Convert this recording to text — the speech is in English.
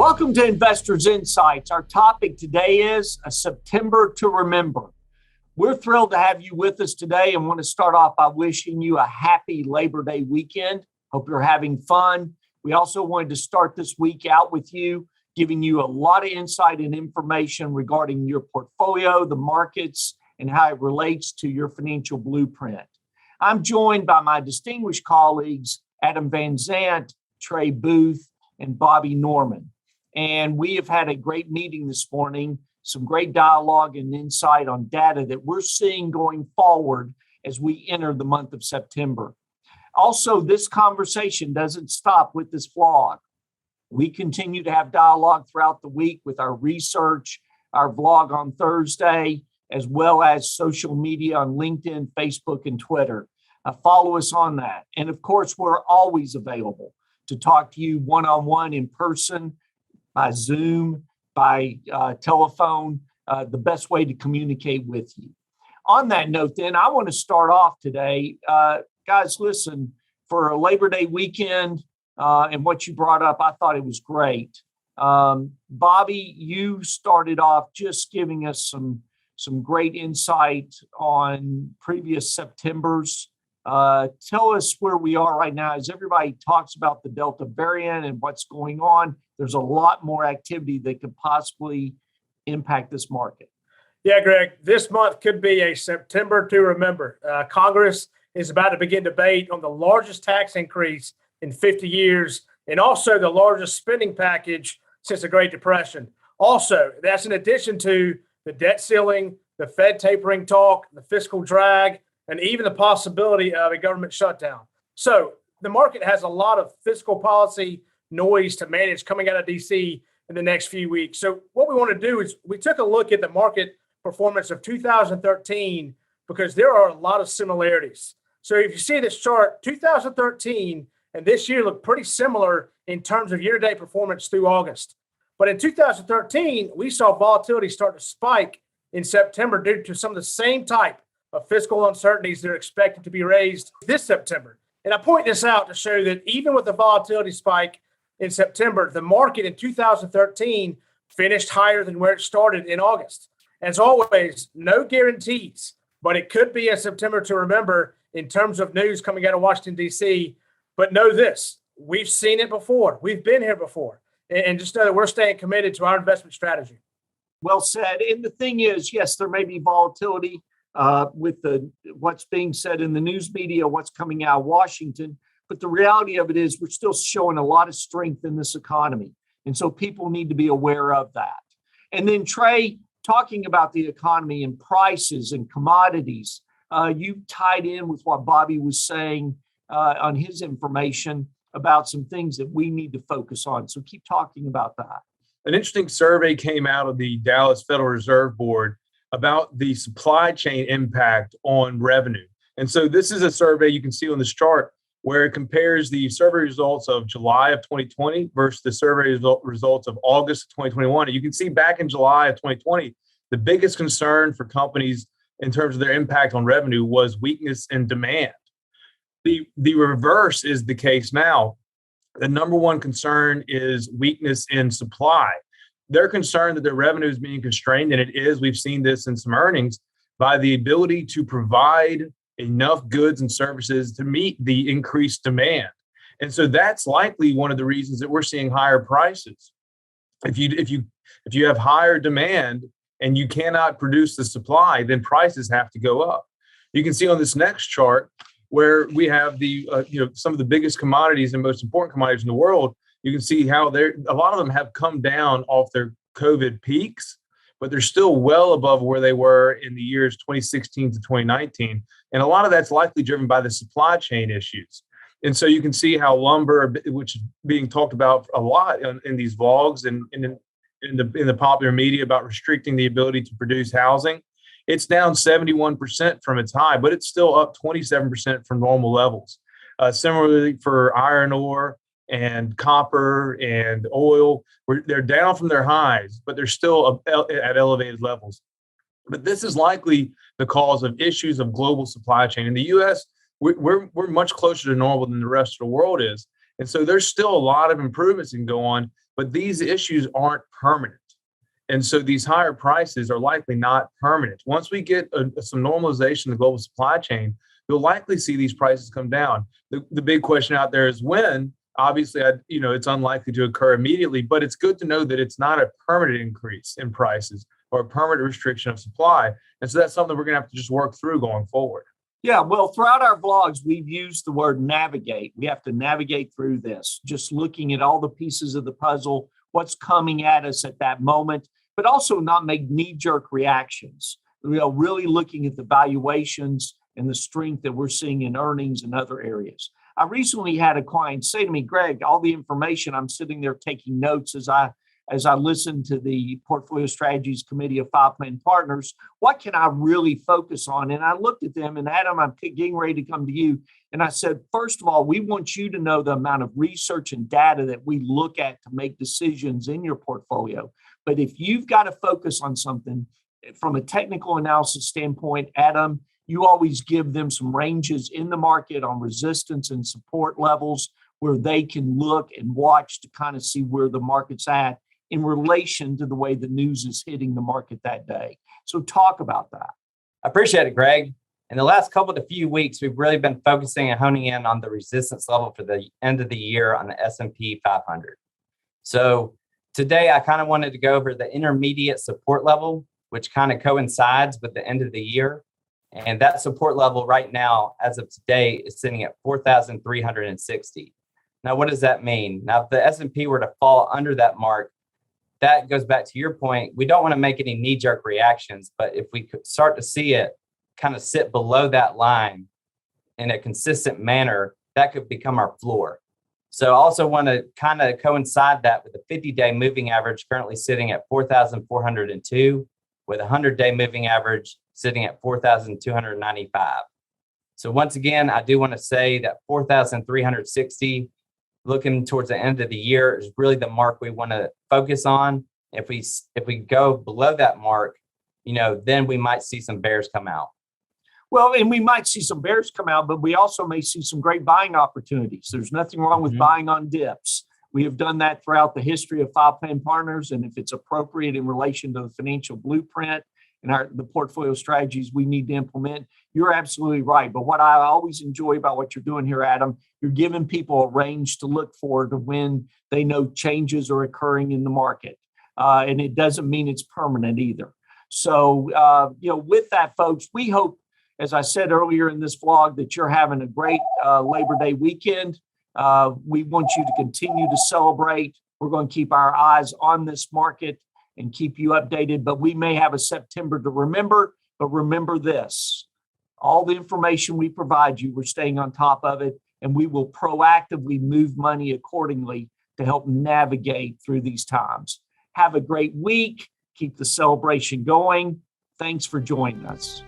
Welcome to Investors Insights. Our topic today is a September to remember. We're thrilled to have you with us today and want to start off by wishing you a happy Labor Day weekend. Hope you're having fun. We also wanted to start this week out with you, giving you a lot of insight and information regarding your portfolio, the markets, and how it relates to your financial blueprint. I'm joined by my distinguished colleagues, Adam Van Zant, Trey Booth, and Bobby Norman. And we have had a great meeting this morning, some great dialogue and insight on data that we're seeing going forward as we enter the month of September. Also, this conversation doesn't stop with this vlog. We continue to have dialogue throughout the week with our research, our vlog on Thursday, as well as social media on LinkedIn, Facebook, and Twitter. Follow us on that. And of course, we're always available to talk to you one-on-one in person, by Zoom, by telephone, the best way to communicate with you. On that note, then, I want to start off today. Guys, listen, for a Labor Day weekend and what you brought up, I thought it was great. Bobby, you started off just giving us some great insight on previous Septembers. Tell us where we are right now as everybody talks about the Delta variant and what's going on. There's a lot more activity that could possibly impact this market. Yeah, Greg, this month could be a September to remember. Congress is about to begin debate on the largest tax increase in 50 years and also the largest spending package since the Great Depression. Also, that's in addition to the debt ceiling, the Fed tapering talk, the fiscal drag, and even the possibility of a government shutdown. So the market has a lot of fiscal policy noise to manage coming out of DC in the next few weeks. So what we want to do is we took a look at the market performance of 2013 because there are a lot of similarities. So if you see this chart, 2013 and this year look pretty similar in terms of year-to-date performance through August. But in 2013, we saw volatility start to spike in September due to some of the same type of fiscal uncertainties that are expected to be raised this September. And I point this out to show that even with the volatility spike in September, the market in 2013 finished higher than where it started in August. As always, no guarantees, but it could be a September to remember in terms of news coming out of Washington, D.C. But know this, we've seen it before. We've been here before. And just know that we're staying committed to our investment strategy. Well said. And the thing is, yes, there may be volatility with what's being said in the news media, what's coming out of Washington. But the reality of it is we're still showing a lot of strength in this economy. And so people need to be aware of that. And then Trey, talking about the economy and prices and commodities, you tied in with what Bobby was saying on his information about some things that we need to focus on. So keep talking about that. An interesting survey came out of the Dallas Federal Reserve Board about the supply chain impact on revenue. And so this is a survey you can see on this chart where it compares the survey results of July of 2020 versus the survey results of August of 2021. And you can see back in July of 2020, the biggest concern for companies in terms of their impact on revenue was weakness in demand. The reverse is the case now. The number one concern is weakness in supply. They're concerned that their revenue is being constrained, and it is. We've seen this in some earnings by the ability to provide enough goods and services to meet the increased demand. And so that's likely one of the reasons that we're seeing higher prices. If you have higher demand and you cannot produce the supply, then prices have to go up. You can see on this next chart where we have the some of the biggest commodities and most important commodities in the world. You can see how a lot of them have come down off their COVID peaks, but they're still well above where they were in the years 2016 to 2019. And a lot of that's likely driven by the supply chain issues. And so you can see how lumber, which is being talked about a lot in these vlogs and in the popular media about restricting the ability to produce housing, it's down 71% from its high, but it's still up 27% from normal levels. Similarly for iron ore and copper and oil, they're down from their highs, but they're still at elevated levels. But this is likely the cause of issues of global supply chain. In the U.S., we're much closer to normal than the rest of the world is. And so there's still a lot of improvements that can go on, but these issues aren't permanent. And so these higher prices are likely not permanent. Once we get some normalization in the global supply chain, you'll likely see these prices come down. The big question out there is when. Obviously, it's unlikely to occur immediately, but it's good to know that it's not a permanent increase in prices or a permanent restriction of supply. And so that's something we're going to have to just work through going forward. Yeah, well, throughout our vlogs, we've used the word navigate. We have to navigate through this, just looking at all the pieces of the puzzle, what's coming at us at that moment, but also not make knee-jerk reactions. Really looking at the valuations and the strength that we're seeing in earnings and other areas. I recently had a client say to me, Greg, all the information, I'm sitting there taking notes as I listen to the Portfolio Strategies Committee of 5 Plan Partners. What can I really focus on? And I looked at them, and Adam, I'm getting ready to come to you. And I said, first of all, we want you to know the amount of research and data that we look at to make decisions in your portfolio. But if you've got to focus on something from a technical analysis standpoint, Adam, you always give them some ranges in the market on resistance and support levels where they can look and watch to kind of see where the market's at in relation to the way the news is hitting the market that day. So talk about that. I appreciate it, Greg. In the last few weeks, we've really been focusing and honing in on the resistance level for the end of the year on the S&P 500. So today, I kind of wanted to go over the intermediate support level, which kind of coincides with the end of the year. And that support level right now, as of today, is sitting at 4,360. Now, what does that mean? Now, if the S&P were to fall under that mark, that goes back to your point. We don't want to make any knee-jerk reactions, but if we could start to see it kind of sit below that line in a consistent manner, that could become our floor. So I also want to kind of coincide that with the 50-day moving average currently sitting at 4,402, with a 100-day moving average sitting at 4,295. So once again, I do want to say that 4,360, looking towards the end of the year, is really the mark we want to focus on. If we go below that mark, then we might see some bears come out. Well, and we might see some bears come out, but we also may see some great buying opportunities. There's nothing wrong with buying on dips. We have done that throughout the history of 5 Plan Partners, and if it's appropriate in relation to the financial blueprint and the portfolio strategies we need to implement, you're absolutely right. But what I always enjoy about what you're doing here, Adam, you're giving people a range to look for to when they know changes are occurring in the market. And it doesn't mean it's permanent either. So, with that, folks, we hope, as I said earlier in this vlog, that you're having a great Labor Day weekend. We want you to continue to celebrate. We're going to keep our eyes on this market and keep you updated, but we may have a September to remember. But remember this, all the information we provide you, we're staying on top of it, and we will proactively move money accordingly to help navigate through these times. Have a great week. Keep the celebration going. Thanks for joining us.